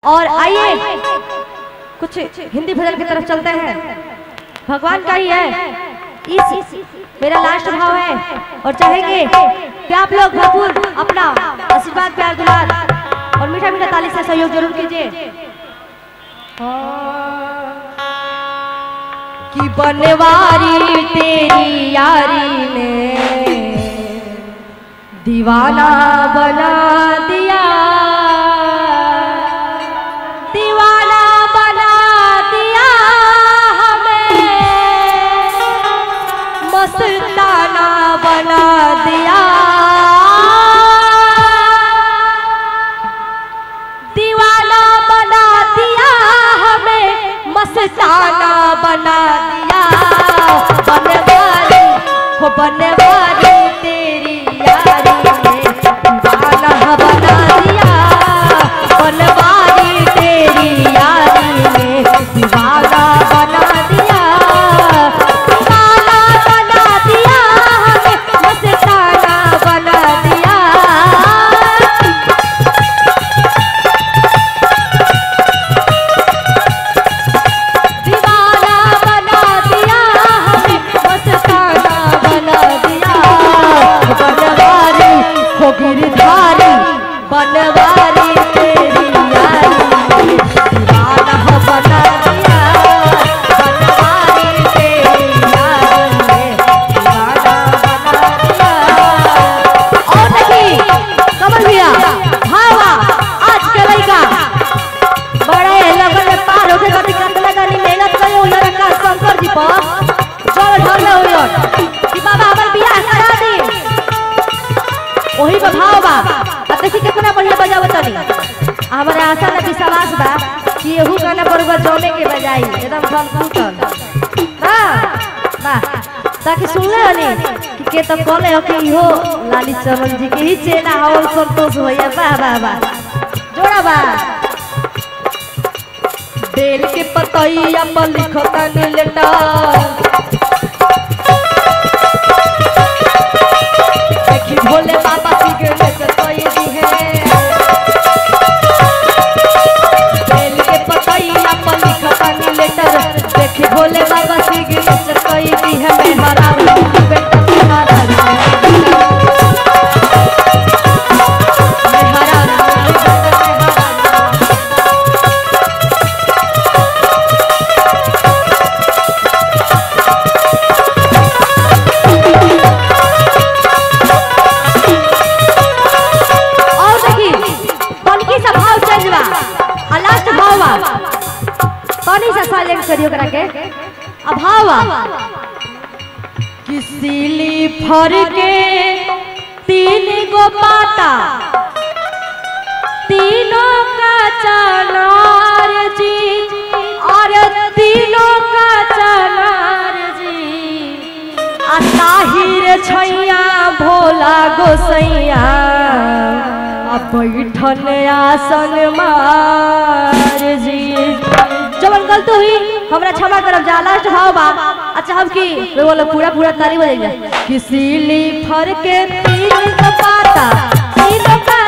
और आइए कुछ हिंदी भजन की तरफ चलते हैं। भगवान का ही है, इस मेरा लास्ट भाव है और चाहेंगे कि आप लोग भरपूर अपना आशीर्वाद प्यार दुलार और मीठा मीठा ताली से सहयोग जरूर कीजिए। कि बनवारी तेरी यारी ने दीवाना बना दिया, दीवाना बना दिया हमें, मस्ताना बना दिया, दीवाना बना दिया हमें, मस्ताना बना दिया। बनवारी हो बनवारी तेरी यारी ने दीवाना बना दिया, बनवारी तेरी यारी ने दीवाना बना दिया, दीवाना बना दिया हमें, मस्ताना बना दिया। गिरधारी बनवारी तेरी यारी ने दीवाना बना दिया, बनवारी तेरी यारी ने दीवाना बना दिया। और नहीं कमल भैया भावा आज के लड़का बड़े लगन में पार होके कभी कतला गानी मेहनत करे हो रखा शंकर जी पर चल ढल हो कि बाबा हमर बियाह करा दी, वही भाव बा। देखी कितना बढ़िया बजावत नहीं, हमारे आशा ना विश्वास बा कि यहू गाना पर जौने के बजाई एकदम फल वाह ताकि सुनले हनी कि के तो कहले हो कि इहो लाली चमन जी के ही चेला हो, संतोष होया। वाह वाह वाह जोड़ा बा। बेल के पतैया पर लिखता नी लेटर, देखी भोले बाबा सिग्नेचर कोई दी है, बेल के पतैया पर लिखता नी लेटर, देखी भोले बाबा सिग्नेचर कोई दी है। मैं हरा बेटा तुम्हारा मैं हरा साइलेंट करियो करा के अभावा। किसीली फर के तीन गो पाता, तीनों का चनार जी, और तीनों का चनार जी, ताहिर छैया भोला गोसैया, बैठन आसन मार जी। जवन गलती हुई हमरा क्षमा करब जा। लास्ट भाव बा। अच्छा हम की बोलो पूरा पूरा ताली बजाइए। किसी ली फर के तीन पाता, तीन का